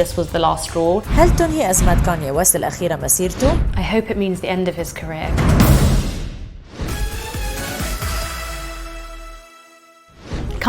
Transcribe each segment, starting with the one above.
this was the last straw. هل تنهي أزمات كاني ويست الأخيرة مسيرته؟ I hope it means the end of his career.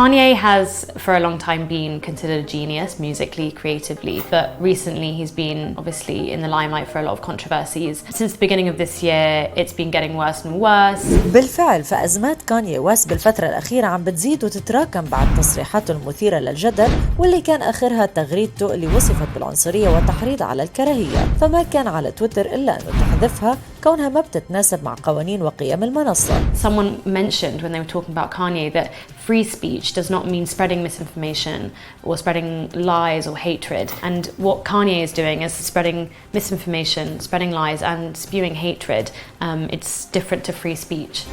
Kanye has for a long time been considered a genius musically, creatively, but recently he's been obviously in the limelight for a lot of controversies. Since the beginning of this year, it's been getting worse and worse. بالفعل فأزمات كاني ويست بالفترة الأخيرة عم بتزيد وتتراكم بعد تصريحاته المثيرة للجدل، واللي كان آخرها تغريدته اللي وصفت بالعنصرية وتحريض على الكراهية، فما كان على تويتر إلا أنه تحذفها كونها ما بتتناسب مع قوانين وقيم المنصة. Someone mentioned when they were talking about Kanye that free speech does not mean spreading misinformation or spreading lies or hatred. And what Kanye is doing is spreading misinformation, spreading lies and spewing hatred. It's different to free speech.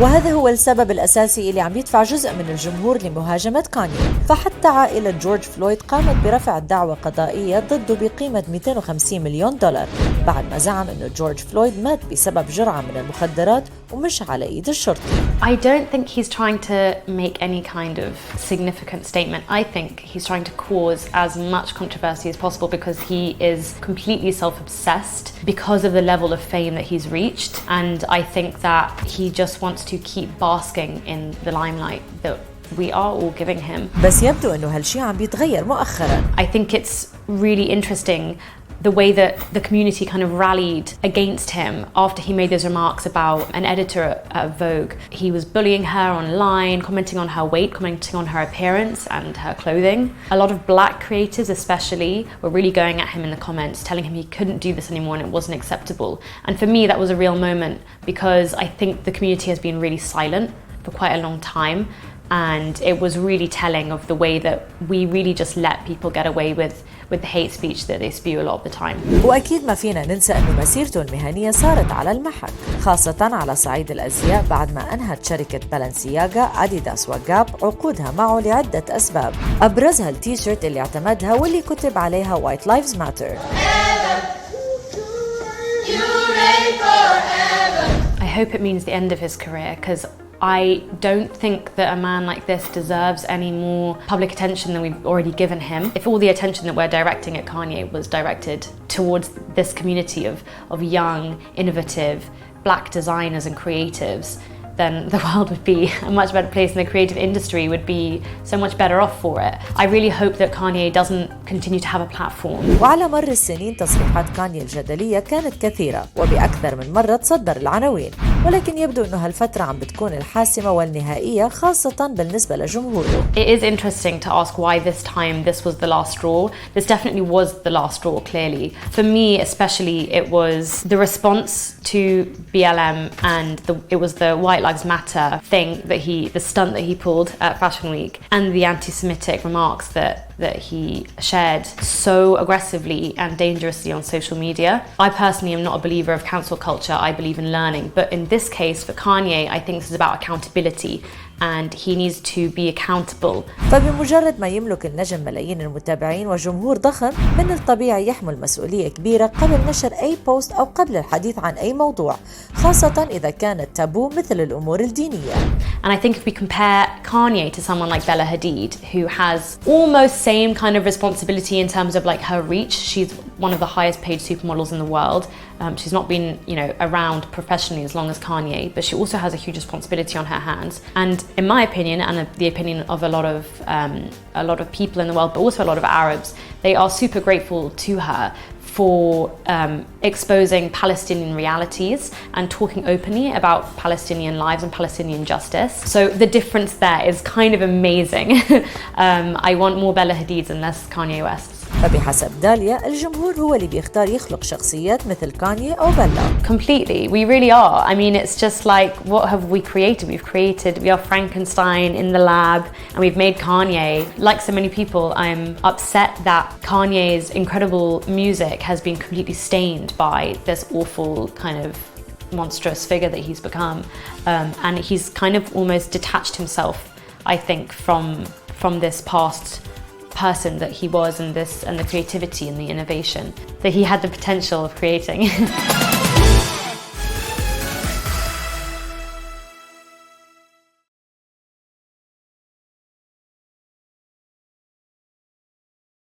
وهذا هو السبب الأساسي اللي عم يدفع جزء من الجمهور لمهاجمة كاني، فحتى عائلة جورج فلويد قامت برفع دعوى قضائية ضده بقيمة 250 مليون دولار بعد ما زعم أنه جورج فلويد مات بسبب جرعة من المخدرات ومش على إيد الشرطي. I don't think he's trying to make any kind of significant statement. I think he's trying to cause as much controversy as possible because he is completely self-obsessed because of the level of fame that he's reached. And I think that he just wants to keep basking in the limelight that we are all giving him. بس يبدو أنه هالشي عم بيتغير مؤخراً. I think it's really interesting the way that the community kind of rallied against him after he made those remarks about an editor at Vogue. He was bullying her online, commenting on her weight, commenting on her appearance and her clothing. A lot of black creatives especially were really going at him in the comments, telling him he couldn't do this anymore and it wasn't acceptable. And for me that was a real moment because I think the community has been really silent for quite a long time. And it was really telling of the way that we really just let people get away with the hate speech that they spew a lot of the time. وأكيد ما فينا ننسى أنه مسيرته المهنية صارت على المحك، خاصة على صعيد الأزياء بعد ما أنهت شركة بالانسياغا أديداس وجاب عقودها معه لعدة أسباب، أبرزها التيشيرت اللي اعتمدها واللي كتب عليها White Lives Matter. I hope it means the end of his career because I don't think that a man like this deserves any more public attention than we've already given him. If all the attention that we're directing at Kanye was directed towards this community of young, innovative, black designers and creatives, then the world would be a much better place and the creative industry would be so much better off for it. I really hope that Kanye doesn't continue to have a platform. وعلى مر السنين تصريحات كاني الجدلية كانت كثيرة وبأكثر من مرة تصدر العناوين، ولكن يبدو أنه هالفترة عم بتكون الحاسمة والنهائية خاصة بالنسبة لجمهوره. It is interesting to ask why this time this was the last straw. This definitely was the last straw, clearly. For me especially, it was the response to BLM and it was the White Lives Matter thing that the stunt that he pulled at Fashion Week and the anti-Semitic remarks that he shared so aggressively and dangerously on social media. I personally am not a believer of cancel culture. I believe in learning. But in this case, for Kanye, I think this is about accountability and he needs to be accountable. فبمجرد ما يملك النجم ملايين المتابعين وجمهور ضخم، من الطبيعي يحمل مسؤولية كبيرة قبل نشر أي بوست أو قبل الحديث عن أي موضوع، خاصة إذا كانت تابو مثل الأمور الدينية. And I think if we compare Kanye to someone like Bella Hadid, who has almost same kind of responsibility in terms of like her reach, she's one of the highest paid supermodels in the world. She's not been, around professionally as long as Kanye, but she also has a huge responsibility on her hands. And in my opinion, and the opinion of a lot of people in the world, but also a lot of Arabs, they are super grateful to her for exposing Palestinian realities and talking openly about Palestinian lives and Palestinian justice. So the difference there is kind of amazing. I want more Bella Hadids and less Kanye Wests. فبحسب داليا الجمهور هو اللي بيختار يخلق شخصيات مثل كاني أو بيلا. Completely, we really are. I mean, it's just like, what have we created? We are Frankenstein in the lab and we've made Kanye. Like so many people, I'm upset that Kanye's incredible music has been completely stained by this awful kind of monstrous figure that he's become. And he's kind of almost detached himself, I think, from this past person that he was and the creativity and the innovation that he had the potential of creating.